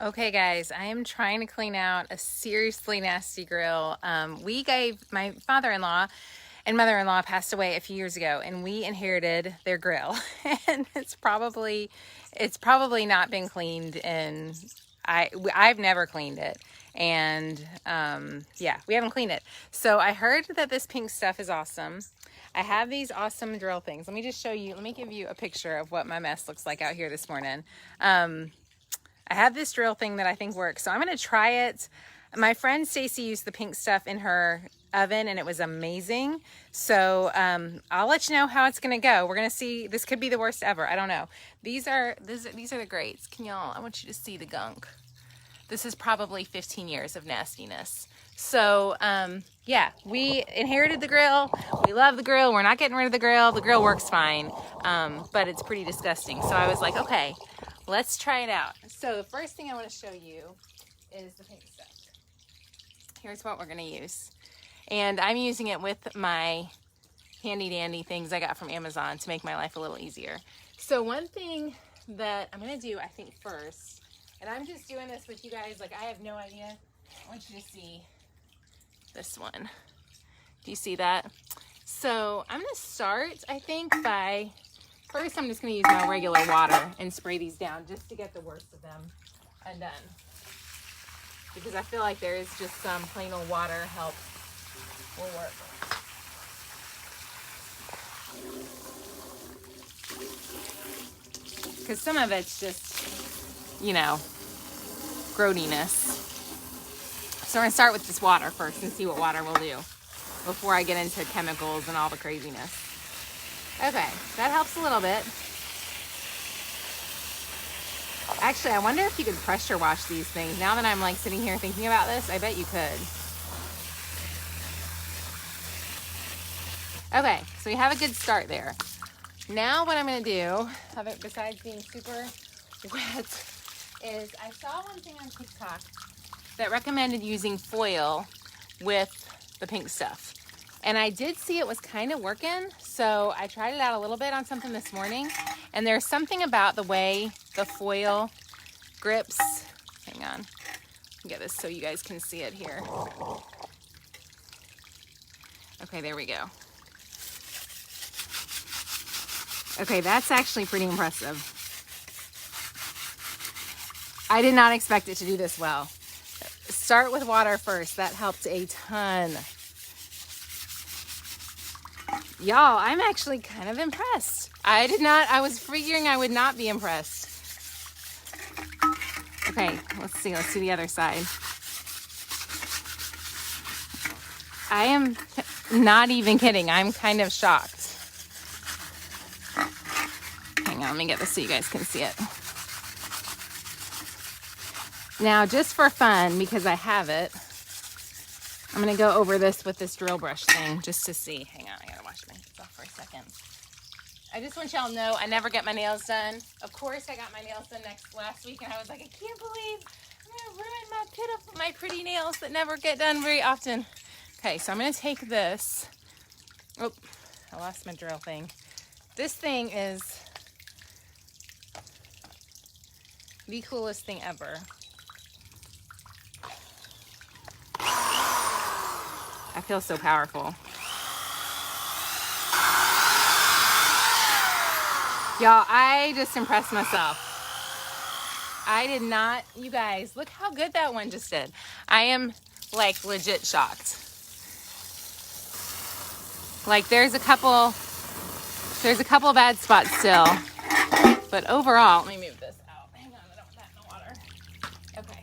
Okay, guys, I am trying to clean out a seriously nasty grill. We gave my father-in-law and mother-in-law passed away a few years ago, and we inherited their grill, and it's probably not been cleaned in. I've never cleaned it, and yeah, we haven't cleaned it. So I heard that this pink stuff is awesome. I have these awesome drill things. Let me just show you. Let me give you a picture of what my mess looks like out here this morning. I have this drill thing that I think works, so I'm going to try it. My friend Stacy used the pink stuff in her oven and it was amazing. So I'll let you know how it's going to go. We're going to see. This could be the worst ever. I don't know. These are the grates. Can y'all, I want you to see the gunk. This is probably 15 years of nastiness. So yeah, we inherited the grill. We love the grill. We're not getting rid of the grill. The grill works fine, but it's pretty disgusting. So I was like, okay, let's try it out. So the first thing I want to show you is the pink stuff. Here's what we're going to use. And I'm using it with my handy dandy things I got from Amazon to make my life a little easier. So one thing that I'm going to do, I think first, and I'm just doing this with you guys, like I have no idea. I want you to see this one. Do you see that? So I'm going to start, I think, by first I'm just going to use my regular water and spray these down just to get the worst of them undone. Because I feel like there is just some plain old water help will work. Because some of it's just, you know, grody-ness. So we're going to start with this water first and see what water will do before I get into chemicals and all the craziness. Okay, that helps a little bit. Actually, I wonder if you could pressure wash these things. Now that I'm like sitting here thinking about this, I bet you could. Okay, so we have a good start there. Now what I'm going to do, besides being super wet, is I saw one thing on TikTok that recommended using foil with the pink stuff. And I did see it was kind of working, so I tried it out a little bit on something this morning. And there's something about the way the foil grips. Hang on, get this so you guys can see it here. Okay, there we go. Okay, that's actually pretty impressive. I did not expect it to do this well. Start with water first. That helped a ton. Y'all, I'm actually kind of impressed. I was figuring I would not be impressed. Okay, let's do the other side. I am not even kidding. I'm kind of shocked. Hang on, let me get this so you guys can see it. Now, just for fun, because I have it, I'm going to go over this with this drill brush thing just to see. Hang on, I got to wash my hands off for a second. I just want y'all to know I never get my nails done. Of course, I got my nails done last week, and I was like, I can't believe I'm going to ruin my pretty nails that never get done very often. Okay, so I'm going to take this. Oh, I lost my drill thing. This thing is the coolest thing ever. I feel so powerful. Y'all, I just impressed myself. I did not, you guys, look how good that one just did. I am like legit shocked. Like there's a couple bad spots still, but overall, let me move this out. Hang on, I don't want that in the water. Okay.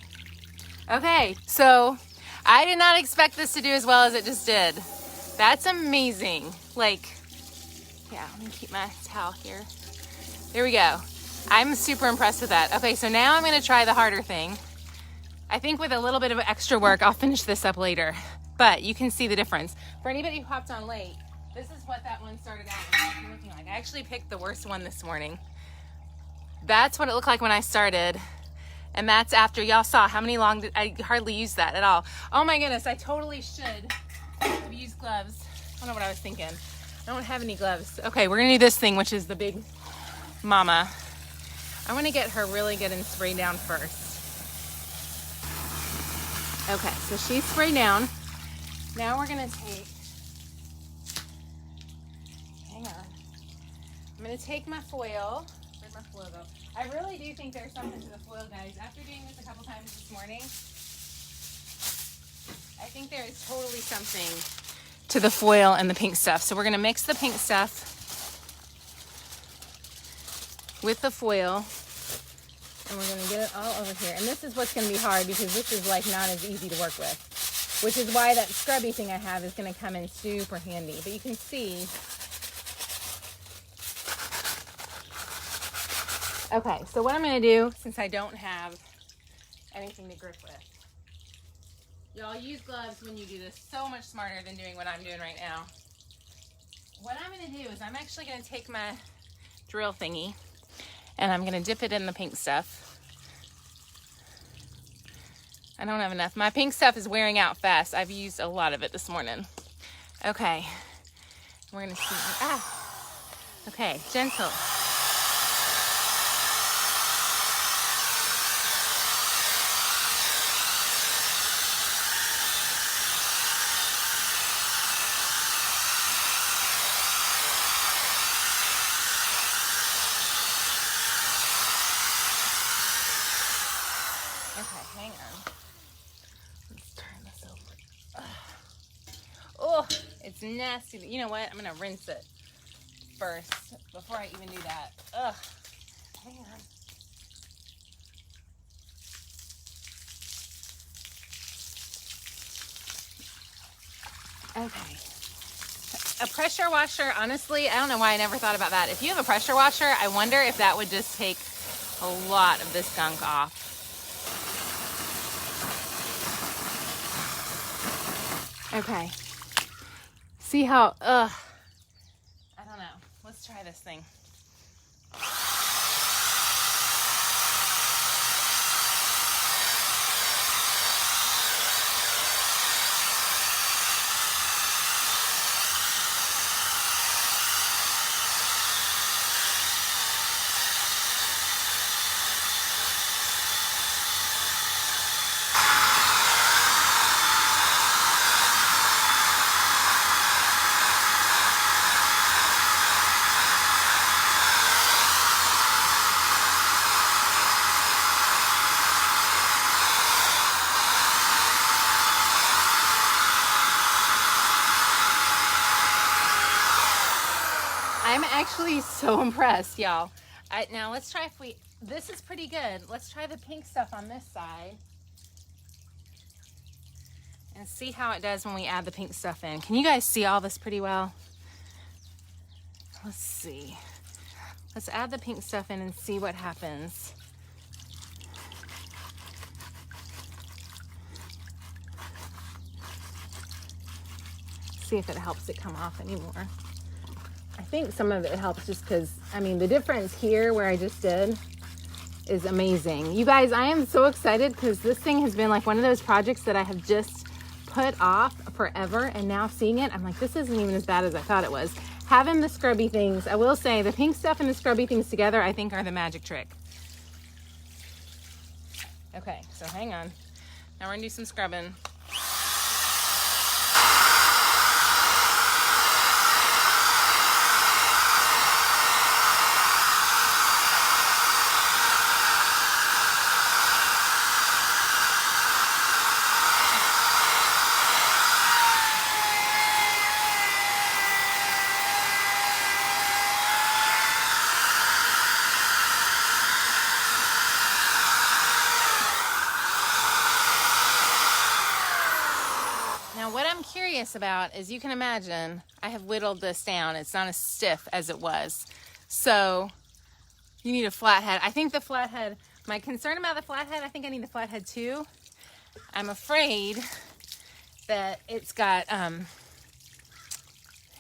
Okay, so I did not expect this to do as well as it just did. That's amazing. Like, yeah, let me keep my towel here. There we go. I'm super impressed with that. Okay, so now I'm going to try the harder thing. I think with a little bit of extra work, I'll finish this up later. But you can see the difference. For anybody who hopped on late, this is what that one started out looking like. I actually picked the worst one this morning. That's what it looked like when I started. And that's after y'all saw how many long, I hardly used that at all. Oh my goodness, I totally should have used gloves. I don't know what I was thinking. I don't have any gloves. Okay, we're gonna do this thing, which is the big mama. I wanna get her really good and sprayed down first. Okay, so she's sprayed down. Now we're gonna take, hang on. I'm gonna take my foil. Where'd my foil go? I really do think there's something to the foil, guys. After doing this a couple times this morning, I think there is totally something to the foil and the pink stuff. So we're gonna mix the pink stuff with the foil, and we're gonna get it all over here. And this is what's gonna be hard because this is like not as easy to work with, which is why that scrubby thing I have is gonna come in super handy. But you can see, okay, so what I'm gonna do, since I don't have anything to grip with, y'all use gloves when you do this. So much smarter than doing what I'm doing right now. What I'm gonna do is I'm actually gonna take my drill thingy and I'm gonna dip it in the pink stuff. I don't have enough. My pink stuff is wearing out fast. I've used a lot of it this morning. Okay, we're gonna see, okay, gentle. Okay, hang on. Let's turn this over. Oh, it's nasty. You know what? I'm gonna rinse it first before I even do that. Ugh. Hang on. Okay. A pressure washer, honestly, I don't know why I never thought about that. If you have a pressure washer, I wonder if that would just take a lot of this gunk off. Okay. See how, I don't know. Let's try this thing. I'm actually so impressed, y'all. Now let's try this is pretty good. Let's try the pink stuff on this side and see how it does when we add the pink stuff in. Can you guys see all this pretty well? Let's see. Let's add the pink stuff in and see what happens. See if it helps it come off anymore. I think some of it helps just because, I mean, the difference here where I just did is amazing. You guys, I am so excited because this thing has been like one of those projects that I have just put off forever, and now seeing it, I'm like, this isn't even as bad as I thought it was. Having the scrubby things, I will say, the pink stuff and the scrubby things together, I think are the magic trick. Okay, so hang on. Now we're gonna do some scrubbing. About, as you can imagine, I have whittled this down. It's not as stiff as it was. So you need a flathead. I think the flathead, my concern about the flathead, I think I need the flathead too. I'm afraid that it's got, hang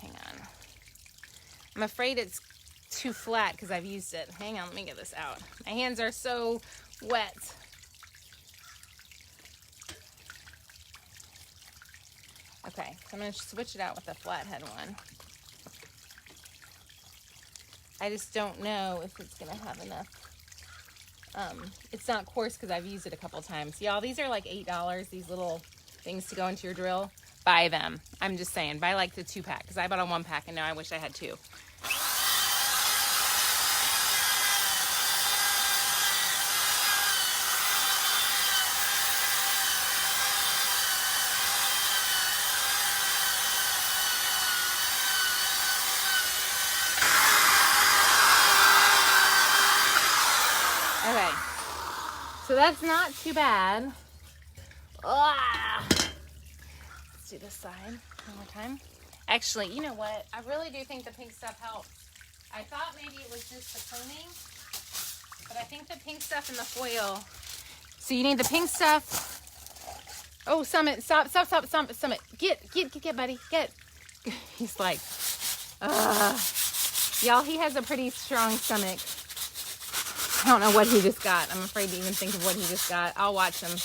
on. I'm afraid it's too flat because I've used it. Hang on, let me get this out. My hands are so wet. Okay, so I'm going to switch it out with the flathead one. I just don't know if it's going to have enough It's not coarse because I've used it a couple times. Y'all, these are like $8, these little things to go into your drill. Buy them. I'm just saying, buy like the 2-pack because I bought a 1-pack and now I wish I had 2. Okay, so that's not too bad. Let's do this side one more time. Actually, you know what? I really do think the pink stuff helps. I thought maybe it was just the cleaning, but I think the pink stuff and the foil. So you need the pink stuff. Oh, Summit, stop, Summit. Get, buddy, get. He's like, y'all, he has a pretty strong stomach. I don't know what he just got. I'm afraid to even think of what he just got. I'll watch him.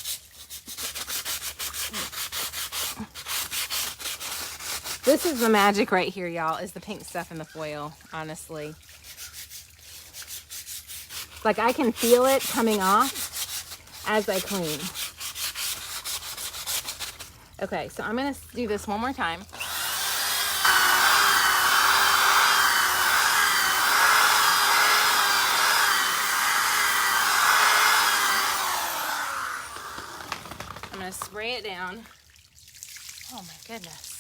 This is the magic right here, y'all, is the pink stuff and the foil, honestly. Like, I can feel it coming off as I clean. Okay, so I'm going to do this one more time. I'm going to spray it down. Oh my goodness.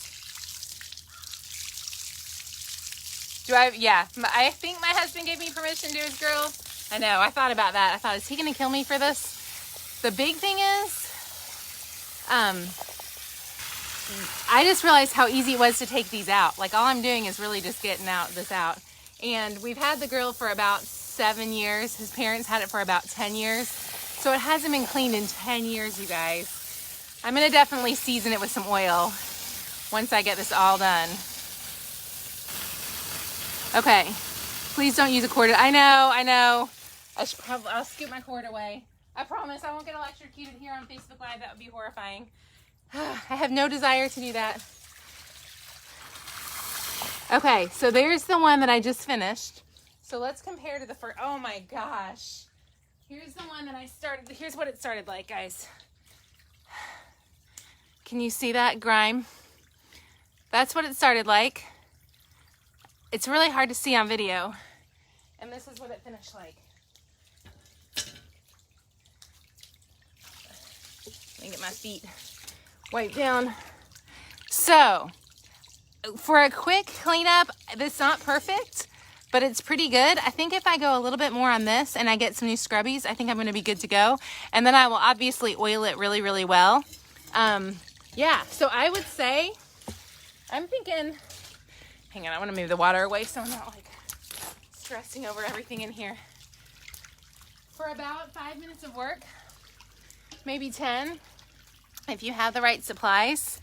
Yeah, I think my husband gave me permission to do his grills. I know, I thought about that. I thought, is he gonna kill me for this? The big thing is, I just realized how easy it was to take these out. Like, all I'm doing is really just getting this out. And we've had the grill for about 7 years. His parents had it for about 10 years. So it hasn't been cleaned in 10 years, you guys. I'm gonna definitely season it with some oil once I get this all done. Okay, please don't use a cord. I know. I'll scoot my cord away. I promise I won't get electrocuted here on Facebook Live. That would be horrifying. I have no desire to do that. Okay, so there's the one that I just finished. So let's compare to the first. Oh my gosh. Here's the one that I started. Here's what it started like, guys. Can you see that grime? That's what it started like. It's really hard to see on video. And this is what it finished like. Let me get my feet wiped down. So, for a quick cleanup, it's not perfect, but it's pretty good. I think if I go a little bit more on this and I get some new scrubbies, I think I'm gonna be good to go. And then I will obviously oil it really, really well. Yeah, so I would say, I'm thinking, hang on, I wanna move the water away so I'm not like stressing over everything in here. For about 5 minutes of work, maybe 10, if you have the right supplies.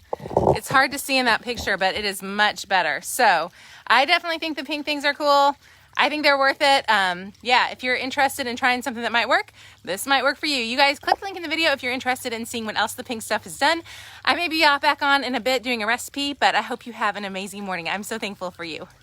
It's hard to see in that picture, but it is much better. So I definitely think the pink things are cool. I think they're worth it. Yeah, if you're interested in trying something that might work, this might work for you. You guys click the link in the video if you're interested in seeing what else the pink stuff has done. I may be back on in a bit doing a recipe, but I hope you have an amazing morning. I'm so thankful for you.